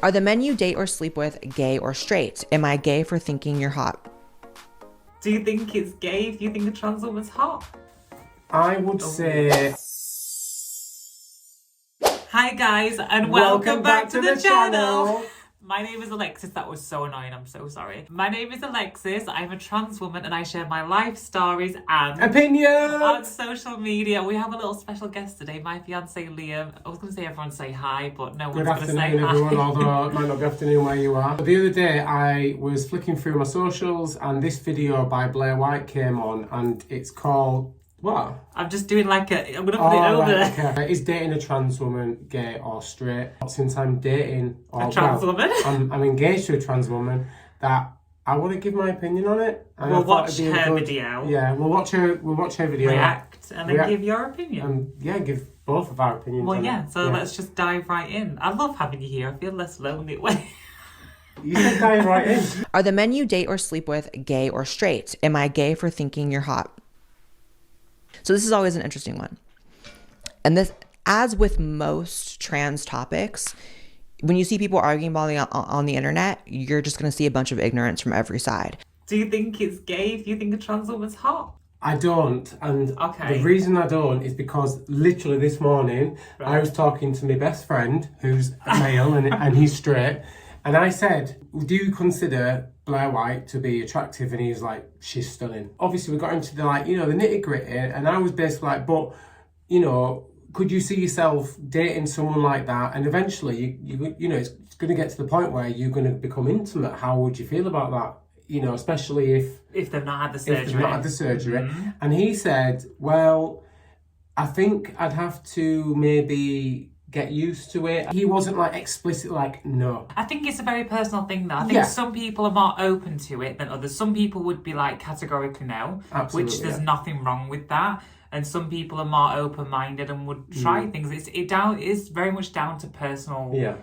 Are the men you date or sleep with gay or straight? Am I gay for thinking you're hot? Do you think it's gay if you think a trans woman's hot? I would say... Hi guys, and welcome back to the channel. My name is Alexis. That was so annoying, I'm so sorry. My name is Alexis, I'm a trans woman and I share my life stories and opinions on social media. We have a little special guest today, my fiancé Liam. I was going to say everyone say hi, but no one's going to say hi. Good afternoon everyone, although it might not be afternoon where you are. The other day I was flicking through my socials and this video by Blaire White came on and it's called... What? I'm just doing I'm going to put it over. Right, okay. Is dating a trans woman gay or straight? Since I'm dating... a trans woman? I'm engaged to a trans woman, that I want to give my opinion on it. And we'll watch her video. Yeah, we'll watch her video. React, and then give your opinion. Yeah, give both of our opinions Well, on yeah, it. So let's just dive right in. I love having you here. I feel less lonely away. You said dive right in. Are the men you date or sleep with gay or straight? Am I gay for thinking you're hot? So this is always an interesting one. And this, as with most trans topics, when you see people arguing about it on the internet, you're just going to see a bunch of ignorance from every side. Do you think it's gay if you think a trans woman's hot? I don't, and the reason I don't is because literally this morning I was talking to my best friend who's a male and he's straight, and I said, do you consider Blaire White to be attractive? And he was like, she's stunning. Obviously we got into the the nitty gritty, and I was basically like, but could you see yourself dating someone like that? And eventually you know it's going to get to the point where you're going to become intimate. How would you feel about that? Especially if they've not had the surgery. If they've not had the surgery. Mm-hmm. And he said, well, I think I'd have to maybe get used to it. He wasn't explicit no. I think it's a very personal thing though. I think some people are more open to it than others. Some people would be categorically no. Absolutely, which there's nothing wrong with that. And some people are more open-minded and would try things. It's very much down to personal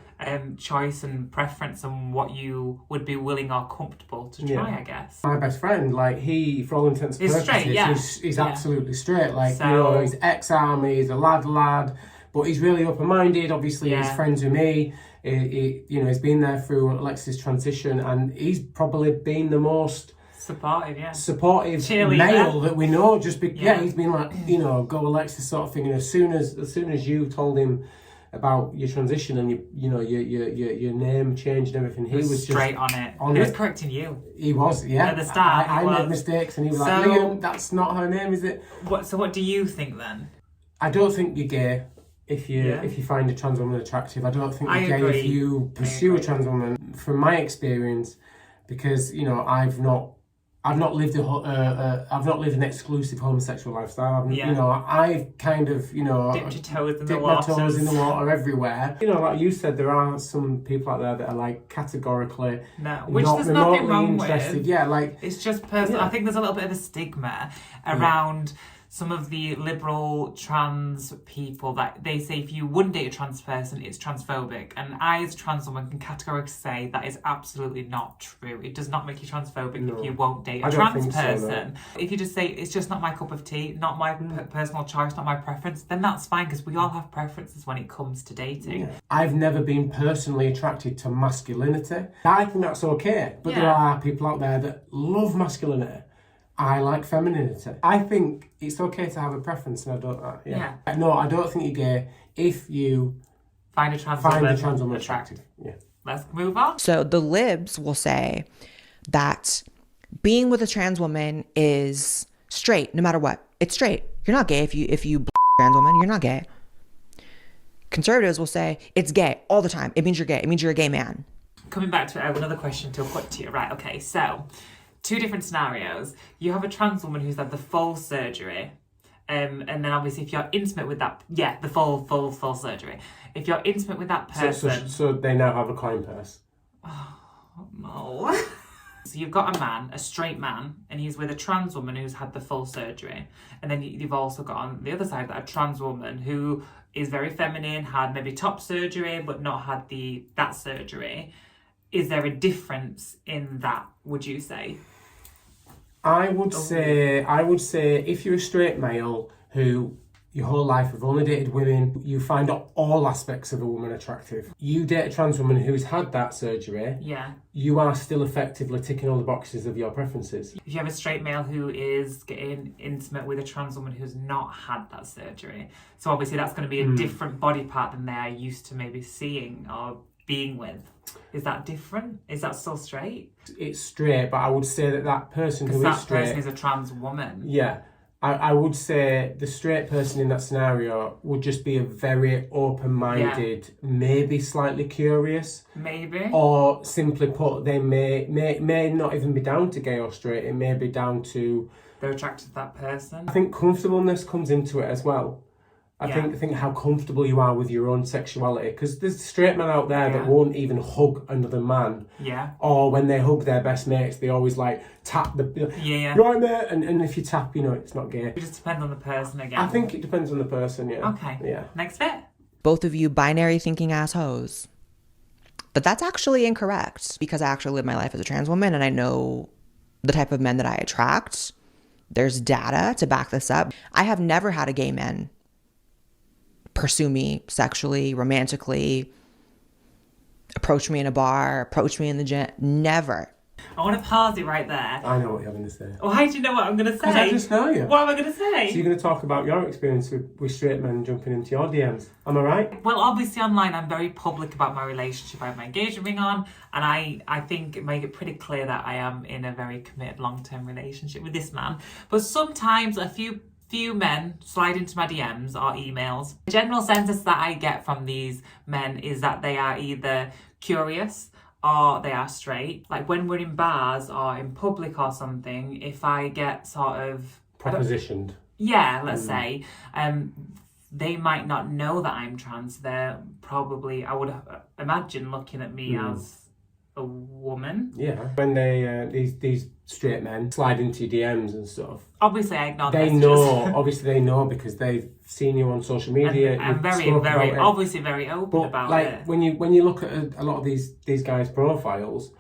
choice and preference and what you would be willing or comfortable to try, I guess. My best friend, he, for all intents and purposes, he's absolutely straight. He's ex-army, he's a lad, but he's really open-minded. Obviously, he's friends with me. He's been there through Alexis' transition, and he's probably been the most... supportive male that we know. He's been go Alexis sort of thing. And as soon as you told him about your transition and your name changed and everything, he was straight on it. He was correcting you. He was, yeah. At the start, I made mistakes, and he was like, Liam, that's not her name, is it? So what do you think then? I don't think you're gay if you find a trans woman attractive. I don't think you're gay if you pursue a trans woman. From my experience, because I've not lived an exclusive homosexual lifestyle. I've kind of dipped my toes in the water everywhere. Like you said, there are some people out there that are categorically which there's nothing wrong interested. with. Yeah, it's just personal. I think there's a little bit of a stigma around some of the liberal trans people that they say if you wouldn't date a trans person, it's transphobic. And I, as a trans woman, can categorically say that is absolutely not true. It does not make you transphobic if you won't date a trans person. If you just say, it's just not my cup of tea, not my personal choice, not my preference, then that's fine, because we all have preferences when it comes to dating. Yeah. I've never been personally attracted to masculinity. I think that's okay. But there are people out there that love masculinity. I like femininity. I think it's okay to have a preference, and I don't. No, I don't think you're gay if you find a trans woman attractive. Yeah. Let's move on. So the libs will say that being with a trans woman is straight, no matter what. It's straight. You're not gay if you trans woman. You're not gay. Conservatives will say it's gay all the time. It means you're gay. It means you're a gay man. Coming back to another question to put to you. Right. Okay. So. Two different scenarios. You have a trans woman who's had the full surgery, and then obviously if you're intimate with that, the full surgery. If you're intimate with that person, so they now have a coin purse. Oh no! So you've got a man, a straight man, and he's with a trans woman who's had the full surgery, and then you've also got on the other side of that a trans woman who is very feminine, had maybe top surgery but not had that surgery. Is there a difference in that, would you say? I would say if you're a straight male who your whole life have only dated women, you find all aspects of a woman attractive. You date a trans woman who's had that surgery, you are still effectively ticking all the boxes of your preferences. If you have a straight male who is getting intimate with a trans woman who's not had that surgery, so obviously that's going to be a different body part than they are used to maybe seeing or being with. Is that different? Is that still straight? It's straight, but I would say that person who is straight... that person is a trans woman. Yeah. I would say the straight person in that scenario would just be a very open-minded, maybe slightly curious. Maybe. Or simply put, they may not even be down to gay or straight. It may be down to... they're attracted to that person. I think comfortableness comes into it as well. I think how comfortable you are with your own sexuality. Because there's straight men out there that won't even hug another man. Yeah. Or when they hug their best mates, they always like tap the... Right, mate? And if you tap, it's not gay. It just depends on the person again. I think it depends on the person, yeah. Okay. Yeah. Next bit. Both of you binary thinking assholes. But that's actually incorrect, because I actually live my life as a trans woman and I know the type of men that I attract. There's data to back this up. I have never had a gay man pursue me sexually, romantically, approach me in a bar, approach me in the gym. Never. I want to pause it right there. I know what you're going to say. Well, how do you know what I'm going to say? Because I just know you. What am I going to say? So you're going to talk about your experience with straight men jumping into your DMs. Am I right? Well, obviously online I'm very public about my relationship. I have my engagement ring on, and I think it make it pretty clear that I am in a very committed long-term relationship with this man. But sometimes a few men slide into my DMs or emails. The general census that I get from these men is that they are either curious or they are straight. Like when we're in bars or in public or something, if I get sort of... propositioned. Yeah, let's say. They might not know that I'm trans. They're probably, I would imagine, looking at me as a woman. Yeah. When they these straight men slide into your DMs and stuff. Obviously, I ignore they messages. know. Obviously, they know because they've seen you on social media. And I'm very obviously very open about it. When you look at a lot of these guys' profiles,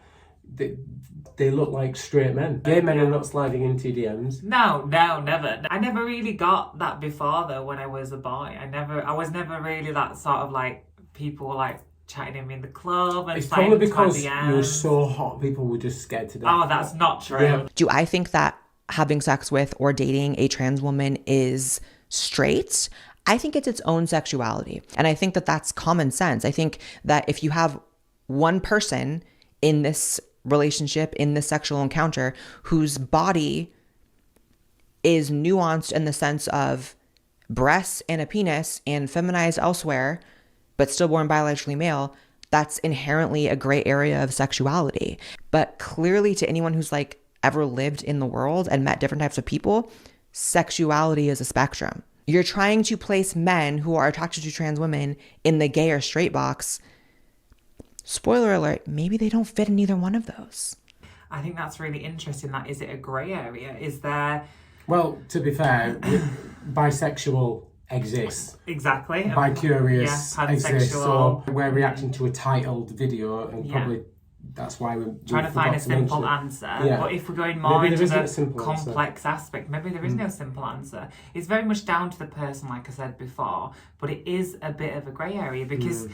they look like straight men. Gay men are not sliding into DMs. No, never. I never really got that before though. When I was a boy, I was never really that sort of like people were like chatting to me in the club. And it's probably because you were so hot, people were just scared to death. Oh, that's not true. Yeah. Do I think that having sex with or dating a trans woman is straight? I think it's its own sexuality. And I think that that's common sense. I think that if you have one person in this relationship, in this sexual encounter, whose body is nuanced in the sense of breasts and a penis and feminized elsewhere, but still born biologically male, that's inherently a gray area of sexuality. But clearly to anyone who's like ever lived in the world and met different types of people, sexuality is a spectrum. You're trying to place men who are attracted to trans women in the gay or straight box. Spoiler alert, maybe they don't fit in either one of those. I think that's really interesting. That is it a grey area? Is there... Well, to be fair, bisexual exists. Exactly. Bi-curious exists. So pansexual. we're reacting to a titled video and probably that's why we're trying to find a simple answer. Yeah. But if we're going more into the complex aspect, maybe there is no simple answer. It's very much down to the person, like I said before, but it is a bit of a grey area because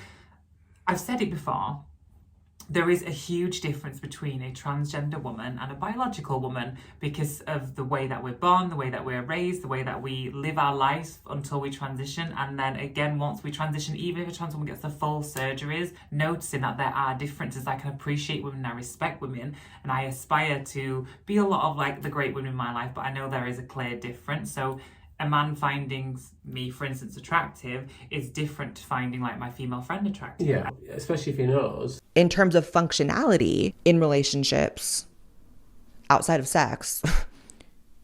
I've said it before, there is a huge difference between a transgender woman and a biological woman because of the way that we're born, the way that we're raised, the way that we live our lives until we transition. And then again, once we transition, even if a trans woman gets the full surgeries, noticing that there are differences. I can appreciate women, I respect women, and I aspire to be a lot of like the great women in my life, but I know there is a clear difference. So a man finding me, for instance, attractive is different to finding like my female friend attractive. Yeah, especially if he knows. In terms of functionality in relationships outside of sex,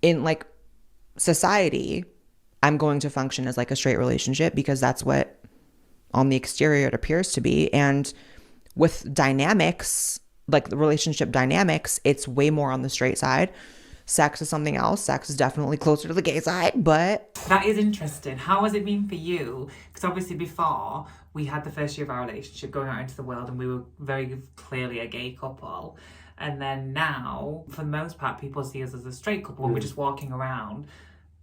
in like society, I'm going to function as like a straight relationship because that's what on the exterior it appears to be. And with dynamics, like the relationship dynamics, it's way more on the straight side. Sex is something else. Sex is definitely closer to the gay side, but... That is interesting. How has it been for you? Because obviously before, we had the first year of our relationship going out into the world and we were very clearly a gay couple. And then now, for the most part, people see us as a straight couple when we're just walking around.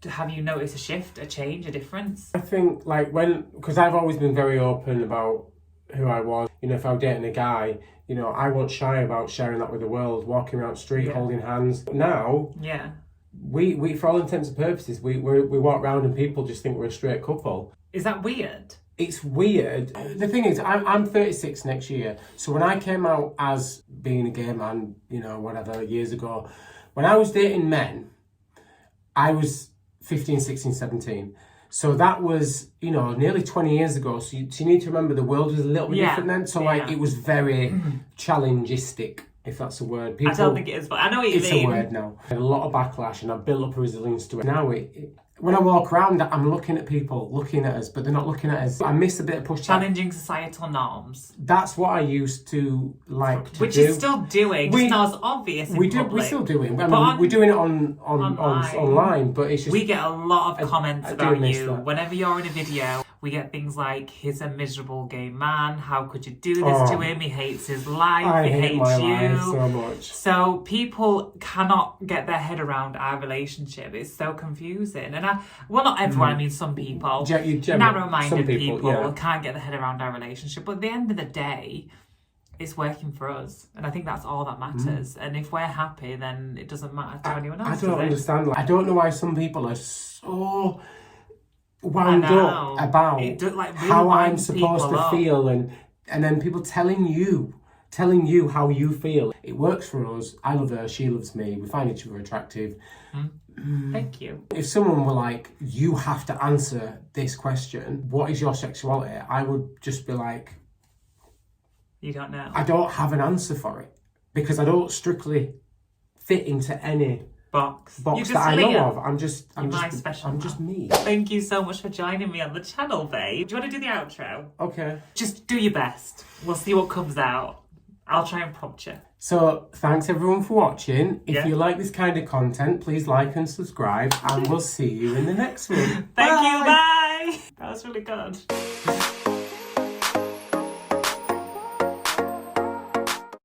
have you noticed a shift, a change, a difference? I think like because I've always been very open about who I was. You know, if I was dating a guy, you know, I wasn't shy about sharing that with the world, walking around the street, holding hands. Now, we for all intents and purposes, we walk around and people just think we're a straight couple. Is that weird? It's weird. The thing is, I'm 36 next year. So when I came out as being a gay man, you know, whatever, years ago, when I was dating men, I was 15, 16, 17. So that was, you know, nearly 20 years ago. So you need to remember the world was a little bit different then. So like it was very challengistic, if that's a word. I don't think it is, but I know what you mean. It's a word now. I had a lot of backlash and I built up a resilience to it. Now when I walk around, I'm looking at people looking at us, but they're not looking at us. I miss a bit of pushback. Challenging societal norms. That's what I used to like to Which do. is still doing, just not as obvious in public. We're still doing. I mean, we're doing it online, but it's just... We get a lot of comments about you. That. Whenever you're in a video, we get things like, he's a miserable gay man, how could you do this to him? He hates his life, he hates my you. Life so much. So people cannot get their head around our relationship. It's so confusing. And well, not everyone, I mean some people, narrow-minded people can't get their head around our relationship. But at the end of the day, it's working for us. And I think that's all that matters. And if we're happy, then it doesn't matter to anyone else. I don't understand. I don't know why some people are so wound up about how I'm supposed to feel, and then people telling you how you feel. It works for us. I love her, she loves me, we find each other attractive. Thank you. If someone were like, you have to answer this question, what is your sexuality? I would just be like, you don't know. I don't have an answer for it because I don't strictly fit into any box that I know of. I'm just me. Thank you so much for joining me on the channel, babe. Do you want to do the outro? Okay. Just do your best. We'll see what comes out. I'll try and prompt you. So, thanks everyone for watching. If you like this kind of content, please like and subscribe, and we'll see you in the next one. Thank you, bye! That was really good.